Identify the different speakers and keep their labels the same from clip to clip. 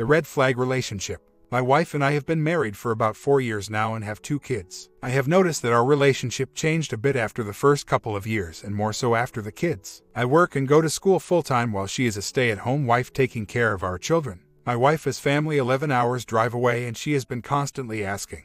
Speaker 1: The red flag relationship. My wife and I have been married for about 4 years now and have 2 kids. I have noticed that our relationship changed a bit after the first couple of years and more so after the kids. I work and go to school full-time while she is a stay-at-home wife taking care of our children. My wife has family 11 hours drive away and she has been constantly asking,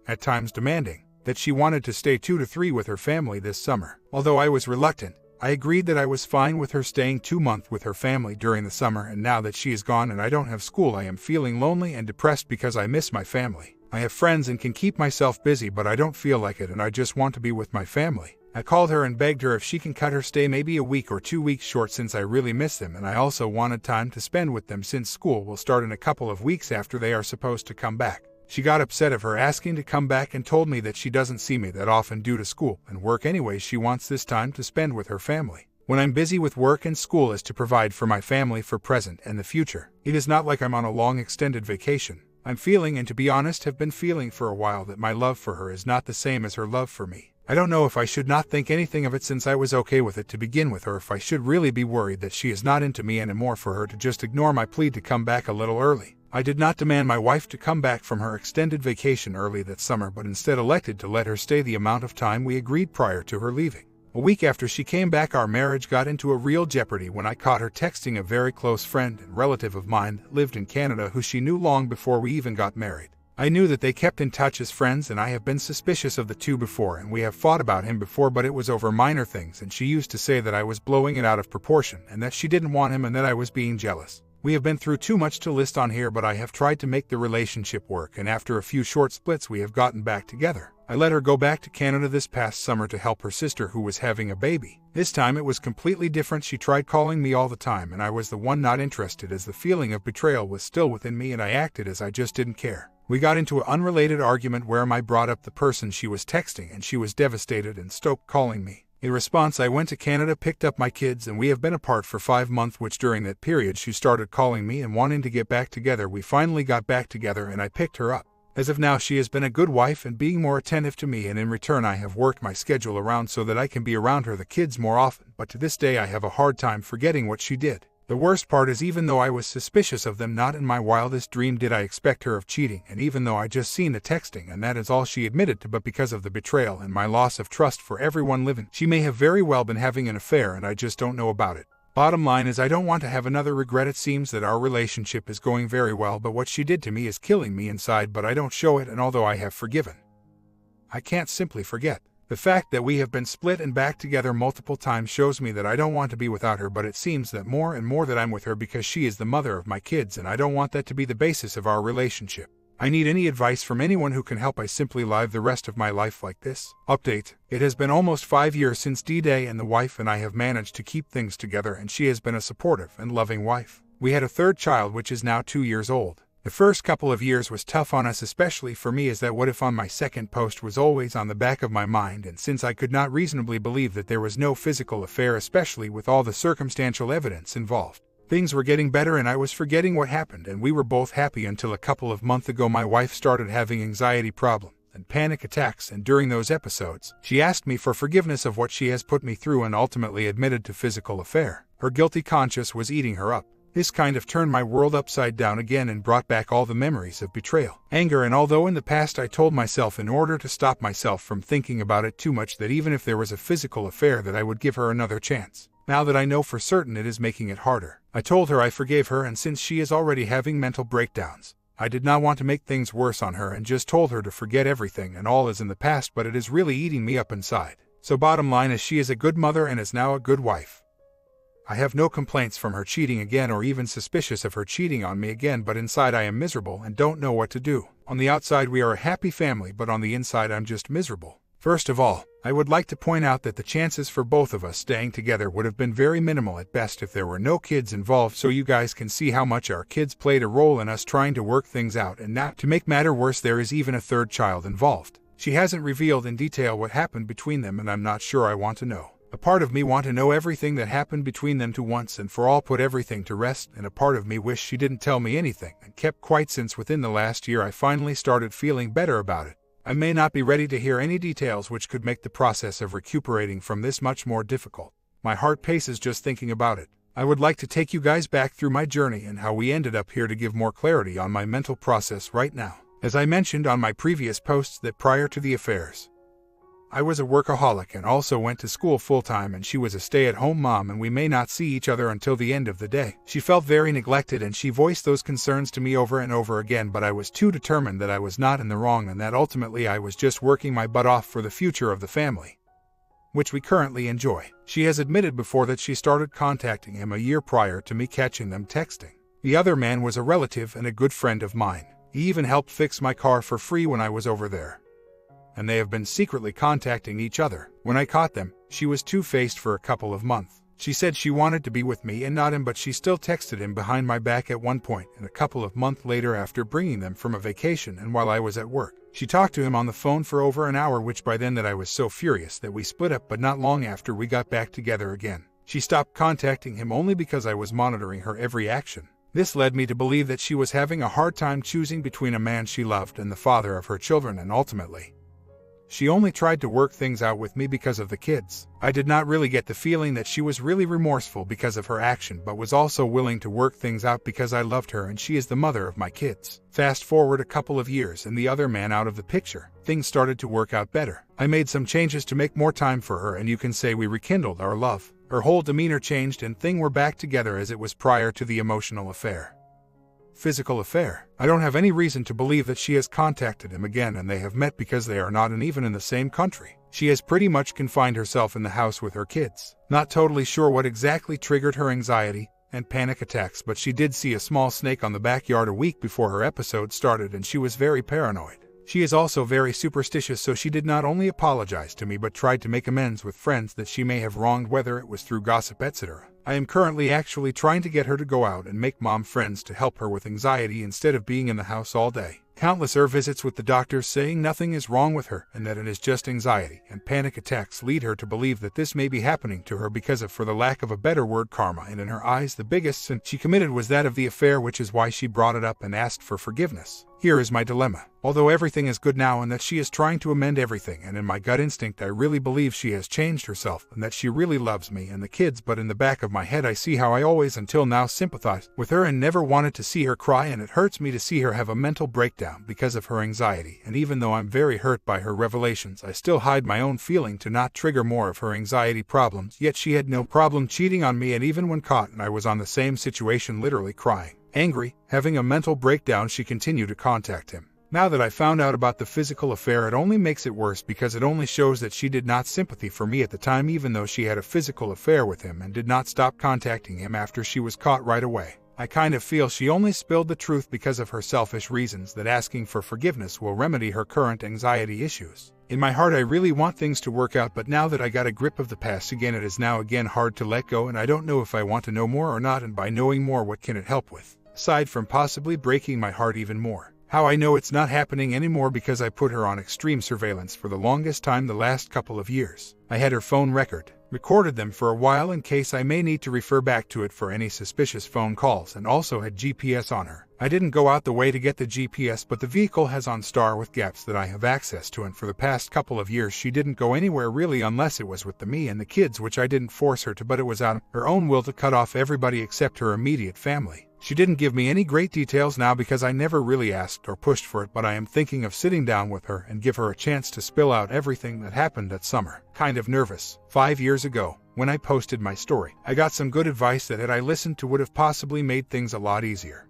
Speaker 1: at times demanding, that she wanted to stay 2 to 3 with her family this summer. Although I was reluctant, I agreed that I was fine with her staying 2 months with her family during the summer, and now that she is gone and I don't have school, I am feeling lonely and depressed because I miss my family. I have friends and can keep myself busy, but I don't feel like it and I just want to be with my family. I called her and begged her if she can cut her stay maybe a week or 2 weeks short since I really miss them, and I also wanted time to spend with them since school will start in a couple of weeks after they are supposed to come back. She got upset of her asking to come back and told me that she doesn't see me that often due to school and work anyway. She wants this time to spend with her family. When I'm busy with work and school is to provide for my family for present and the future. It is not like I'm on a long extended vacation. I'm feeling, and to be honest have been feeling for a while, that my love for her is not the same as her love for me. I don't know if I should not think anything of it since I was okay with it to begin with, or if I should really be worried that she is not into me anymore for her to just ignore my plea to come back a little early. I did not demand my wife to come back from her extended vacation early that summer, but instead elected to let her stay the amount of time we agreed prior to her leaving. A week after she came back, our marriage got into a real jeopardy when I caught her texting a very close friend and relative of mine that lived in Canada who she knew long before we even got married. I knew that they kept in touch as friends, and I have been suspicious of the two before, and we have fought about him before, but it was over minor things, and she used to say that I was blowing it out of proportion and that she didn't want him and that I was being jealous. We have been through too much to list on here, but I have tried to make the relationship work, and after a few short splits we have gotten back together. I let her go back to Canada this past summer to help her sister who was having a baby. This time it was completely different. She tried calling me all the time and I was the one not interested, as the feeling of betrayal was still within me and I acted as I just didn't care. We got into an unrelated argument where I brought up the person she was texting and she was devastated and stopped calling me. In response, I went to Canada, picked up my kids, and we have been apart for 5 months, which during that period she started calling me and wanting to get back together. We finally got back together and I picked her up. As of now, she has been a good wife and being more attentive to me, and in return I have worked my schedule around so that I can be around her, the kids, more often, but to this day I have a hard time forgetting what she did. The worst part is, even though I was suspicious of them, not in my wildest dream did I expect her of cheating, and even though I just seen the texting and that is all she admitted to, but because of the betrayal and my loss of trust for everyone living, she may have very well been having an affair and I just don't know about it. Bottom line is, I don't want to have another regret. It seems that our relationship is going very well, but what she did to me is killing me inside, but I don't show it, and although I have forgiven, I can't simply forget. The fact that we have been split and back together multiple times shows me that I don't want to be without her, but it seems that more and more that I'm with her because she is the mother of my kids, and I don't want that to be the basis of our relationship. I need any advice from anyone who can help. I simply live the rest of my life like this. Update: it has been almost 5 years since D-Day, and the wife and I have managed to keep things together, and she has been a supportive and loving wife. We had a third child, which is now 2 years old. The first couple of years was tough on us, especially for me, as that what if on my second post was always on the back of my mind, and since I could not reasonably believe that there was no physical affair, especially with all the circumstantial evidence involved. Things were getting better and I was forgetting what happened, and we were both happy until a couple of months ago my wife started having anxiety problems and panic attacks, and during those episodes, she asked me for forgiveness of what she has put me through and ultimately admitted to physical affair. Her guilty conscience was eating her up. This kind of turned my world upside down again and brought back all the memories of betrayal, anger, and although in the past I told myself, in order to stop myself from thinking about it too much, that even if there was a physical affair that I would give her another chance. Now that I know for certain, it is making it harder. I told her I forgave her, and since she is already having mental breakdowns, I did not want to make things worse on her and just told her to forget everything and all is in the past, but it is really eating me up inside. So bottom line is, she is a good mother and is now a good wife. I have no complaints from her cheating again or even suspicious of her cheating on me again, but inside I am miserable and don't know what to do. On the outside we are a happy family, but on the inside I'm just miserable. First of all, I would like to point out that the chances for both of us staying together would have been very minimal at best if there were no kids involved, so you guys can see how much our kids played a role in us trying to work things out, and now, to make matter worse, there is even a third child involved. She hasn't revealed in detail what happened between them, and I'm not sure I want to know. A part of me want to know everything that happened between them to once and for all put everything to rest, and a part of me wish she didn't tell me anything and kept quiet, since within the last year I finally started feeling better about it. I may not be ready to hear any details which could make the process of recuperating from this much more difficult. My heart paces just thinking about it. I would like to take you guys back through my journey and how we ended up here to give more clarity on my mental process right now. As I mentioned on my previous posts that prior to the affairs, I was a workaholic and also went to school full-time, and she was a stay-at-home mom, and we may not see each other until the end of the day. She felt very neglected and she voiced those concerns to me over and over again, but I was too determined that I was not in the wrong and that ultimately I was just working my butt off for the future of the family, which we currently enjoy. She has admitted before that she started contacting him a year prior to me catching them texting. The other man was a relative and a good friend of mine. He even helped fix my car for free when I was over there, and they have been secretly contacting each other. When I caught them, she was two-faced for a couple of months. She said she wanted to be with me and not him, but she still texted him behind my back at one point, and a couple of months later after bringing them from a vacation and while I was at work, she talked to him on the phone for over an hour, which by then that I was so furious that we split up, but not long after we got back together again. She stopped contacting him only because I was monitoring her every action. This led me to believe that she was having a hard time choosing between a man she loved and the father of her children, and ultimately, she only tried to work things out with me because of the kids. I did not really get the feeling that she was really remorseful because of her action, but was also willing to work things out because I loved her and she is the mother of my kids. Fast forward a couple of years and the other man out of the picture, things started to work out better. I made some changes to make more time for her, and you can say we rekindled our love. Her whole demeanor changed and things were back together as it was prior to the emotional affair. Physical affair. I don't have any reason to believe that she has contacted him again, and they have met because they are not even in the same country. She has pretty much confined herself in the house with her kids. Not totally sure what exactly triggered her anxiety and panic attacks, but she did see a small snake on the backyard a week before her episode started and she was very paranoid. She is also very superstitious, so she did not only apologize to me but tried to make amends with friends that she may have wronged, whether it was through gossip, etc. I am currently actually trying to get her to go out and make mom friends to help her with anxiety instead of being in the house all day. Countless visits with the doctors saying nothing is wrong with her and that it is just anxiety, and panic attacks lead her to believe that this may be happening to her because of, for the lack of a better word, karma, and in her eyes the biggest sin she committed was that of the affair, which is why she brought it up and asked for forgiveness. Here is my dilemma. Although everything is good now and that she is trying to amend everything, and in my gut instinct I really believe she has changed herself and that she really loves me and the kids, but in the back of my head I see how I always until now sympathized with her and never wanted to see her cry, and it hurts me to see her have a mental breakdown because of her anxiety. And even though I'm very hurt by her revelations, I still hide my own feeling to not trigger more of her anxiety problems. Yet she had no problem cheating on me, and even when caught and I was on the same situation, literally crying, angry, having a mental breakdown, she continued to contact him. Now that I found out about the physical affair, it only makes it worse because it only shows that she did not sympathy for me at the time, even though she had a physical affair with him, and did not stop contacting him after she was caught right away. I kind of feel she only spilled the truth because of her selfish reasons, that asking for forgiveness will remedy her current anxiety issues. In my heart I really want things to work out, but now that I got a grip of the past again, it is now again hard to let go, and I don't know if I want to know more or not, and by knowing more, what can it help with, aside from possibly breaking my heart even more? How I know it's not happening anymore? Because I put her on extreme surveillance for the longest time the last couple of years. I had her phone recorded them for a while in case I may need to refer back to it for any suspicious phone calls, and also had GPS on her. I didn't go out the way to get the GPS, but the vehicle has OnStar with gaps that I have access to, and for the past couple of years she didn't go anywhere really unless it was with me and the kids, which I didn't force her to, but it was out of her own will to cut off everybody except her immediate family. She didn't give me any great details now because I never really asked or pushed for it, but I am thinking of sitting down with her and give her a chance to spill out everything that happened that summer. Kind of nervous. 5 years ago, when I posted my story, I got some good advice that had I listened to would have possibly made things a lot easier.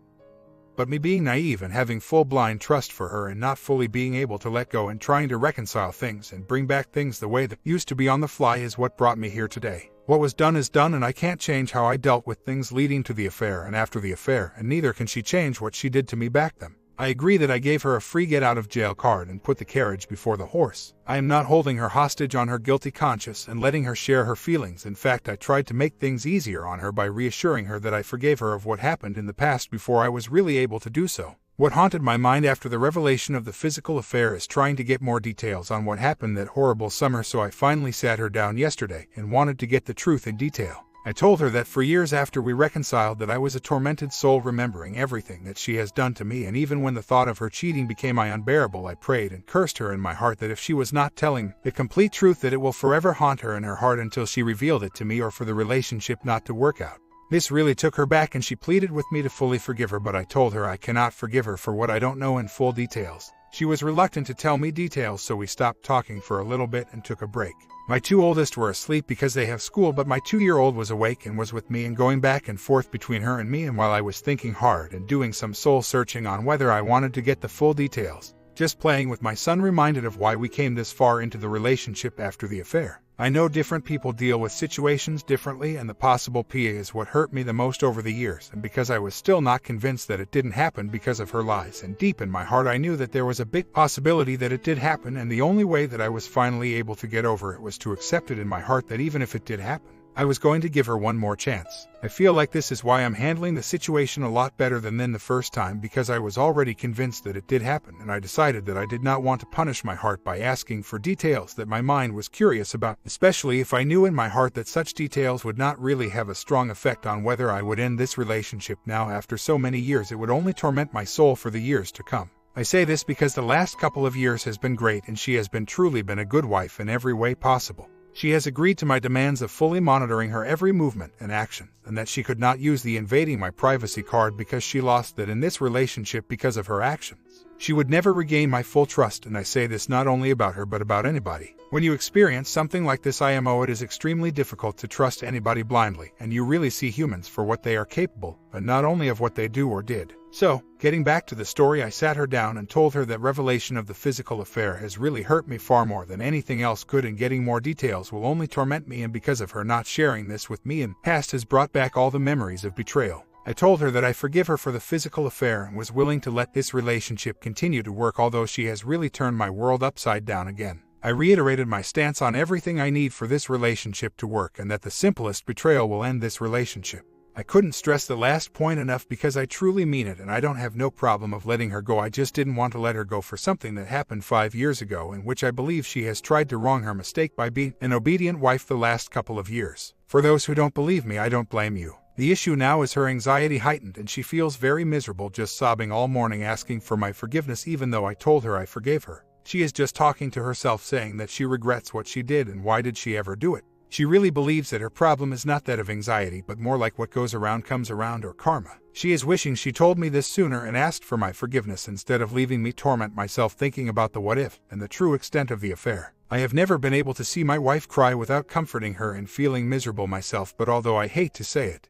Speaker 1: But me being naive and having full blind trust for her and not fully being able to let go and trying to reconcile things and bring back things the way that used to be on the fly is what brought me here today. What was done is done, and I can't change how I dealt with things leading to the affair and after the affair, and neither can she change what she did to me back then. I agree that I gave her a free get-out-of-jail card and put the carriage before the horse. I am not holding her hostage on her guilty conscience and letting her share her feelings. In fact, I tried to make things easier on her by reassuring her that I forgave her of what happened in the past before I was really able to do so. What haunted my mind after the revelation of the physical affair is trying to get more details on what happened that horrible summer, so I finally sat her down yesterday and wanted to get the truth in detail. I told her that for years after we reconciled that I was a tormented soul, remembering everything that she has done to me, and even when the thought of her cheating became unbearable, I prayed and cursed her in my heart that if she was not telling the complete truth, that it will forever haunt her in her heart until she revealed it to me, or for the relationship not to work out. This really took her back and she pleaded with me to fully forgive her, but I told her I cannot forgive her for what I don't know in full details. She was reluctant to tell me details, so we stopped talking for a little bit and took a break. My two oldest were asleep because they have school, but my 2-year-old was awake and was with me and going back and forth between her and me, and while I was thinking hard and doing some soul searching on whether I wanted to get the full details, just playing with my son reminded of why we came this far into the relationship after the affair. I know different people deal with situations differently, and the possible PA is what hurt me the most over the years, and because I was still not convinced that it didn't happen because of her lies, and deep in my heart I knew that there was a big possibility that it did happen, and the only way that I was finally able to get over it was to accept it in my heart that even if it did happen, I was going to give her one more chance. I feel like this is why I'm handling the situation a lot better than the first time, because I was already convinced that it did happen, and I decided that I did not want to punish my heart by asking for details that my mind was curious about, especially if I knew in my heart that such details would not really have a strong effect on whether I would end this relationship now after so many years. It would only torment my soul for the years to come. I say this because the last couple of years has been great and she has truly been a good wife in every way possible. She has agreed to my demands of fully monitoring her every movement and action, and that she could not use the invading my privacy card because she lost that in this relationship because of her actions. She would never regain my full trust, and I say this not only about her but about anybody. When you experience something like this, IMO, it is extremely difficult to trust anybody blindly, and you really see humans for what they are capable, but not only of what they do or did. So, getting back to the story, I sat her down and told her that revelation of the physical affair has really hurt me far more than anything else could, and getting more details will only torment me, and because of her not sharing this with me in the past has brought back all the memories of betrayal. I told her that I forgive her for the physical affair and was willing to let this relationship continue to work, although she has really turned my world upside down again. I reiterated my stance on everything I need for this relationship to work, and that the simplest betrayal will end this relationship. I couldn't stress the last point enough because I truly mean it, and I don't have no problem of letting her go. I just didn't want to let her go for something that happened 5 years ago, in which I believe she has tried to wrong her mistake by being an obedient wife the last couple of years. For those who don't believe me, I don't blame you. The issue now is her anxiety heightened, and she feels very miserable, just sobbing all morning asking for my forgiveness even though I told her I forgave her. She is just talking to herself, saying that she regrets what she did and why did she ever do it. She really believes that her problem is not that of anxiety, but more like what goes around comes around, or karma. She is wishing she told me this sooner and asked for my forgiveness instead of leaving me torment myself thinking about the what if and the true extent of the affair. I have never been able to see my wife cry without comforting her and feeling miserable myself, but although I hate to say it,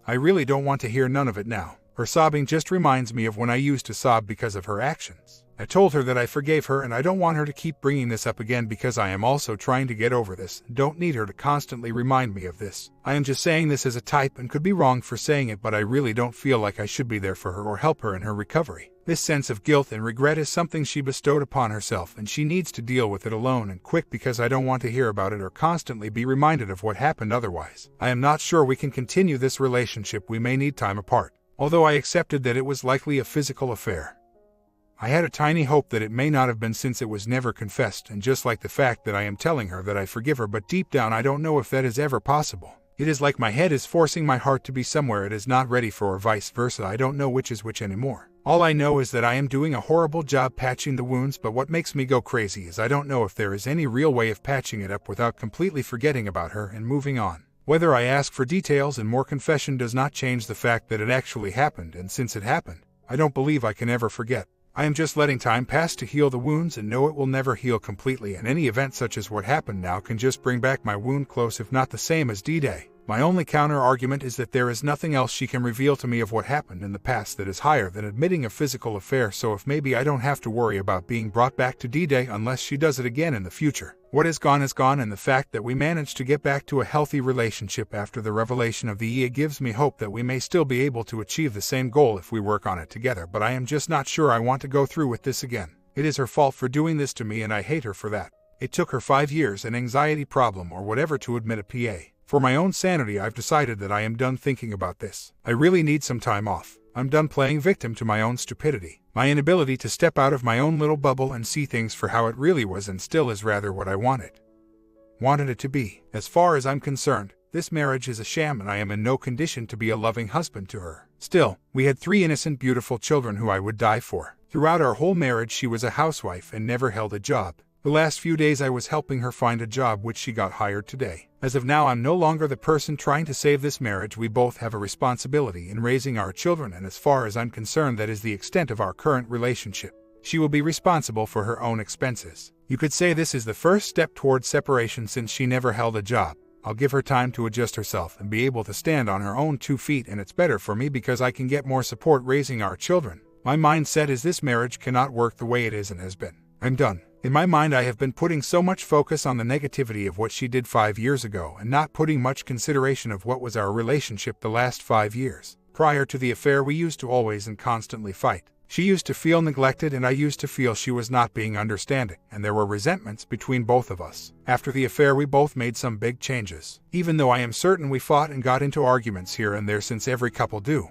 Speaker 1: I really don't want to hear none of it now. Her sobbing just reminds me of when I used to sob because of her actions. I told her that I forgave her, and I don't want her to keep bringing this up again because I am also trying to get over this. Don't need her to constantly remind me of this. I am just saying this as a type and could be wrong for saying it, but I really don't feel like I should be there for her or help her in her recovery. This sense of guilt and regret is something she bestowed upon herself, and she needs to deal with it alone and quick, because I don't want to hear about it or constantly be reminded of what happened otherwise. I am not sure we can continue this relationship. We may need time apart. Although I accepted that it was likely a physical affair, I had a tiny hope that it may not have been, since it was never confessed, and just like the fact that I am telling her that I forgive her, but deep down I don't know if that is ever possible. It is like my head is forcing my heart to be somewhere it is not ready for, or vice versa. I don't know which is which anymore. All I know is that I am doing a horrible job patching the wounds, but what makes me go crazy is I don't know if there is any real way of patching it up without completely forgetting about her and moving on. Whether I ask for details and more confession does not change the fact that it actually happened, and since it happened, I don't believe I can ever forget. I am just letting time pass to heal the wounds, and know it will never heal completely, and any event such as what happened now can just bring back my wound close, if not the same as D-Day. My only counter-argument is that there is nothing else she can reveal to me of what happened in the past that is higher than admitting a physical affair, so if maybe I don't have to worry about being brought back to D-Day unless she does it again in the future. What is gone, and the fact that we managed to get back to a healthy relationship after the revelation of the EA gives me hope that we may still be able to achieve the same goal if we work on it together, but I am just not sure I want to go through with this again. It is her fault for doing this to me, and I hate her for that. It took her 5 years, an anxiety problem or whatever, to admit a PA. For my own sanity, I've decided that I am done thinking about this. I really need some time off. I'm done playing victim to my own stupidity. My inability to step out of my own little bubble and see things for how it really was, and still is rather what I wanted it to be. As far as I'm concerned, this marriage is a sham, and I am in no condition to be a loving husband to her. Still, we had 3 innocent, beautiful children who I would die for. Throughout our whole marriage, she was a housewife and never held a job. The last few days I was helping her find a job, which she got hired today. As of now, I'm no longer the person trying to save this marriage. We both have a responsibility in raising our children, and as far as I'm concerned, that is the extent of our current relationship. She will be responsible for her own expenses. You could say this is the first step towards separation since she never held a job. I'll give her time to adjust herself and be able to stand on her own 2 feet, and it's better for me because I can get more support raising our children. My mindset is this marriage cannot work the way it is and has been. I'm done. In my mind, I have been putting so much focus on the negativity of what she did 5 years ago and not putting much consideration of what was our relationship the last 5 years. Prior to the affair, we used to always and constantly fight. She used to feel neglected and I used to feel she was not being understanding, and there were resentments between both of us. After the affair, we both made some big changes, even though I am certain we fought and got into arguments here and there, since every couple do.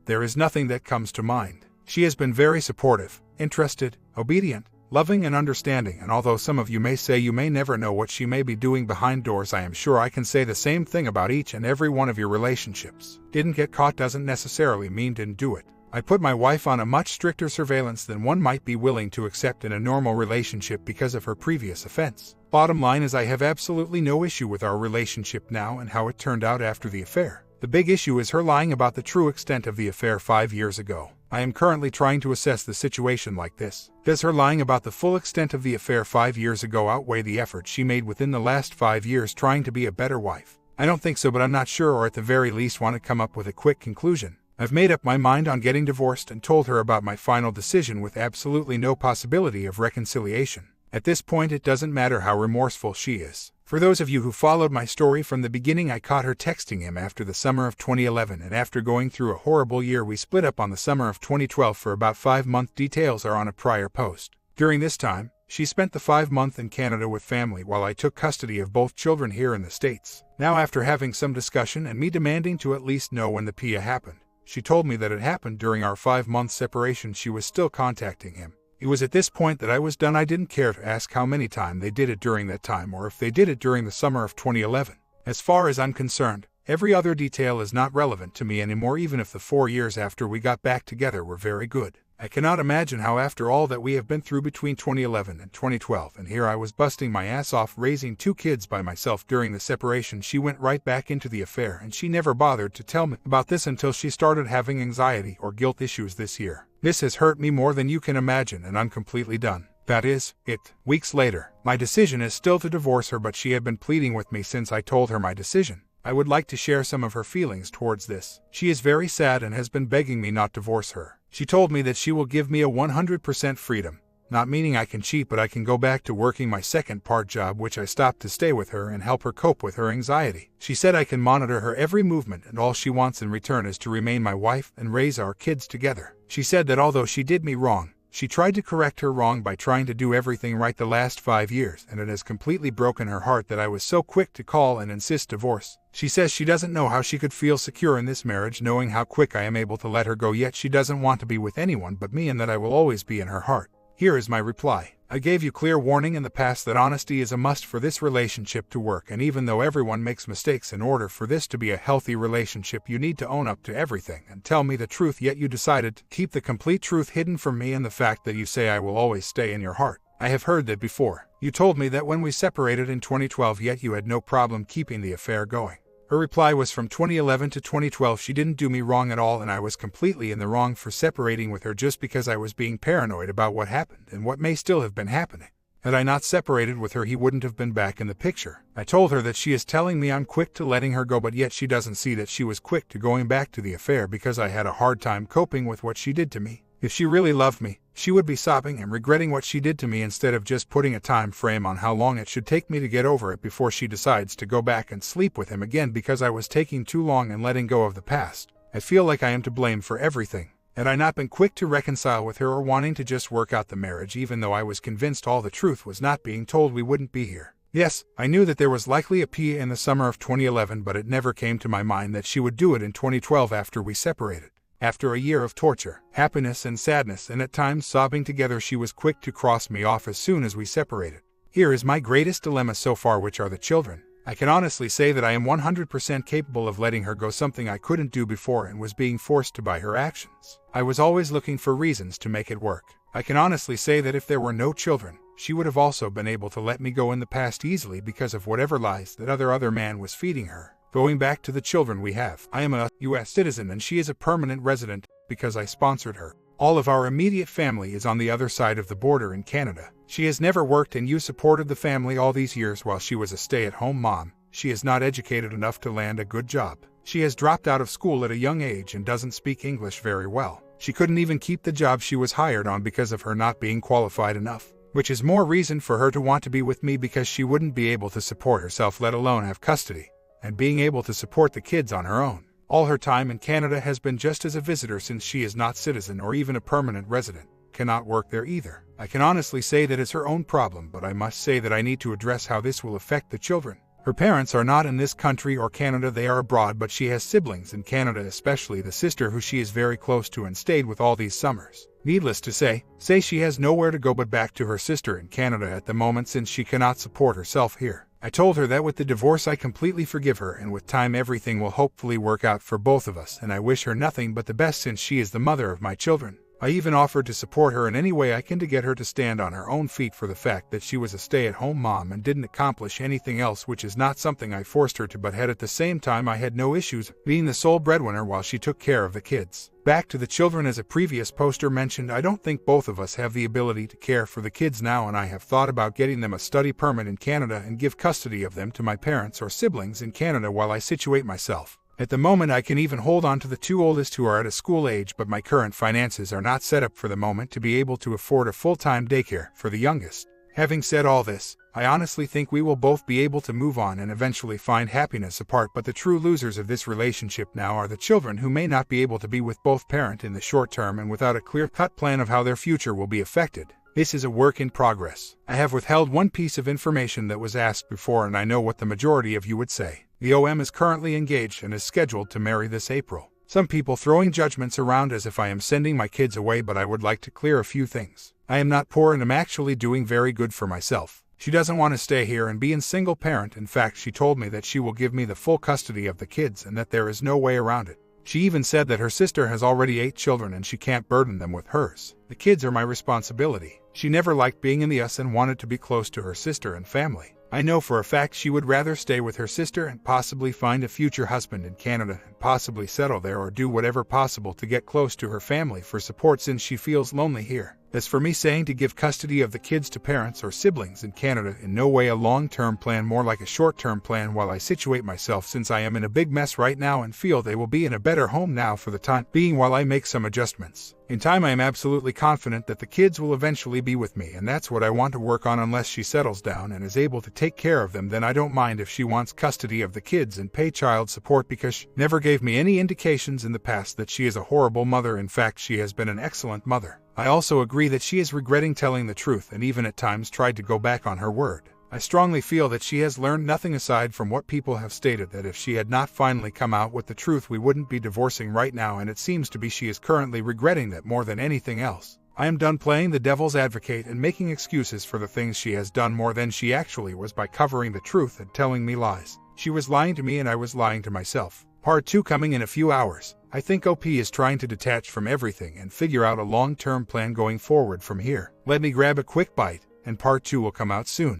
Speaker 1: There is nothing that comes to mind. She has been very supportive, interested, obedient, loving and understanding, and although some of you may say you may never know what she may be doing behind doors, I am sure I can say the same thing about each and every one of your relationships. Didn't get caught doesn't necessarily mean didn't do it. I put my wife on a much stricter surveillance than one might be willing to accept in a normal relationship because of her previous offense. Bottom line is I have absolutely no issue with our relationship now and how it turned out after the affair. The big issue is her lying about the true extent of the affair 5 years ago. I am currently trying to assess the situation like this. Does her lying about the full extent of the affair 5 years ago outweigh the effort she made within the last 5 years trying to be a better wife? I don't think so, but I'm not sure, or at the very least want to come up with a quick conclusion. I've made up my mind on getting divorced and told her about my final decision with absolutely no possibility of reconciliation. At this point, it doesn't matter how remorseful she is. For those of you who followed my story from the beginning, I caught her texting him after the summer of 2011, and after going through a horrible year, we split up on the summer of 2012 for about 5 months. Details are on a prior post. During this time, she spent the 5 months in Canada with family while I took custody of both children here in the States. Now, after having some discussion and me demanding to at least know when the PIA happened, she told me that it happened during our 5-month separation. She was still contacting him. It was at this point that I was done. I didn't care to ask how many times they did it during that time or if they did it during the summer of 2011. As far as I'm concerned, every other detail is not relevant to me anymore, even if the 4 years after we got back together were very good. I cannot imagine how, after all that we have been through between 2011 and 2012, and here I was busting my ass off raising 2 kids by myself during the separation, she went right back into the affair, and she never bothered to tell me about this until she started having anxiety or guilt issues this year. This has hurt me more than you can imagine, and I'm completely done. That is it. Weeks later, my decision is still to divorce her, but she had been pleading with me since I told her my decision. I would like to share some of her feelings towards this. She is very sad and has been begging me not to divorce her. She told me that she will give me a 100% freedom, not meaning I can cheat, but I can go back to working my second part job, which I stopped to stay with her and help her cope with her anxiety. She said I can monitor her every movement, and all she wants in return is to remain my wife and raise our kids together. She said that although she did me wrong, she tried to correct her wrong by trying to do everything right the last 5 years, and it has completely broken her heart that I was so quick to call and insist divorce. She says she doesn't know how she could feel secure in this marriage knowing how quick I am able to let her go, yet she doesn't want to be with anyone but me, and that I will always be in her heart. Here is my reply. I gave you clear warning in the past that honesty is a must for this relationship to work, and even though everyone makes mistakes, in order for this to be a healthy relationship you need to own up to everything and tell me the truth, yet you decided to keep the complete truth hidden from me, and the fact that you say I will always stay in your heart. I have heard that before. You told me that when we separated in 2012, yet you had no problem keeping the affair going. Her reply was from 2011 to 2012. She didn't do me wrong at all, and I was completely in the wrong for separating with her just because I was being paranoid about what happened and what may still have been happening. Had I not separated with her, he wouldn't have been back in the picture. I told her that she is telling me I'm quick to letting her go, but yet she doesn't see that she was quick to going back to the affair because I had a hard time coping with what she did to me. If she really loved me, she would be sobbing and regretting what she did to me instead of just putting a time frame on how long it should take me to get over it before she decides to go back and sleep with him again because I was taking too long and letting go of the past. I feel like I am to blame for everything. Had I not been quick to reconcile with her or wanting to just work out the marriage, even though I was convinced all the truth was not being told, we wouldn't be here. Yes, I knew that there was likely a PIA in the summer of 2011, but it never came to my mind that she would do it in 2012 after we separated. After a year of torture, happiness and sadness, and at times sobbing together, she was quick to cross me off as soon as we separated. Here is my greatest dilemma so far, which are the children. I can honestly say that I am 100% capable of letting her go, something I couldn't do before and was being forced to by her actions. I was always looking for reasons to make it work. I can honestly say that if there were no children, she would have also been able to let me go in the past easily because of whatever lies that other man was feeding her. Going back to the children we have, I am a U.S. citizen and she is a permanent resident because I sponsored her. All of our immediate family is on the other side of the border in Canada. She has never worked and you supported the family all these years while she was a stay-at-home mom. She is not educated enough to land a good job. She has dropped out of school at a young age and doesn't speak English very well. She couldn't even keep the job she was hired on because of her not being qualified enough, which is more reason for her to want to be with me because she wouldn't be able to support herself, let alone have custody, and being able to support the kids on her own. All her time in Canada has been just as a visitor since she is not citizen or even a permanent resident. Cannot work there either. I can honestly say that it's her own problem, but I must say that I need to address how this will affect the children. Her parents are not in this country or Canada, they are abroad, but she has siblings in Canada, especially the sister who she is very close to and stayed with all these summers. Needless to say she has nowhere to go but back to her sister in Canada at the moment since she cannot support herself here. I told her that with the divorce I completely forgive her and with time everything will hopefully work out for both of us, and I wish her nothing but the best since she is the mother of my children. I even offered to support her in any way I can to get her to stand on her own feet for the fact that she was a stay-at-home mom and didn't accomplish anything else, which is not something I forced her to, but at the same time I had no issues being the sole breadwinner while she took care of the kids. Back to the children, as a previous poster mentioned, I don't think both of us have the ability to care for the kids now, and I have thought about getting them a study permit in Canada and give custody of them to my parents or siblings in Canada while I situate myself. At the moment I can even hold on to the two oldest who are at a school age, but my current finances are not set up for the moment to be able to afford a full-time daycare for the youngest. Having said all this, I honestly think we will both be able to move on and eventually find happiness apart, but the true losers of this relationship now are the children, who may not be able to be with both parents in the short term and without a clear-cut plan of how their future will be affected. This is a work in progress. I have withheld one piece of information that was asked before, and I know what the majority of you would say. The OM is currently engaged and is scheduled to marry this April. Some people throwing judgments around as if I am sending my kids away, but I would like to clear a few things. I am not poor and am actually doing very good for myself. She doesn't want to stay here and be in single parent. In fact, she told me that she will give me the full custody of the kids and that there is no way around it. She even said that her sister has already 8 children and she can't burden them with hers. The kids are my responsibility. She never liked being in the US and wanted to be close to her sister and family. I know for a fact she would rather stay with her sister and possibly find a future husband in Canada and possibly settle there or do whatever possible to get close to her family for support since she feels lonely here. As for me saying to give custody of the kids to parents or siblings in Canada, in no way a long-term plan, more like a short-term plan while I situate myself, since I am in a big mess right now and feel they will be in a better home now for the time being while I make some adjustments. In time I am absolutely confident that the kids will eventually be with me, and that's what I want to work on. Unless she settles down and is able to take care of them, then I don't mind if she wants custody of the kids and pay child support, because she never gave me any indications in the past that she is a horrible mother. In fact, she has been an excellent mother. I also agree that she is regretting telling the truth and even at times tried to go back on her word. I strongly feel that she has learned nothing aside from what people have stated, that if she had not finally come out with the truth we wouldn't be divorcing right now, and it seems to be she is currently regretting that more than anything else. I am done playing the devil's advocate and making excuses for the things she has done more than she actually was by covering the truth and telling me lies. She was lying to me and I was lying to myself. Part 2 coming in a few hours. I think OP is trying to detach from everything and figure out a long-term plan going forward from here. Let me grab a quick bite, and part 2 will come out soon.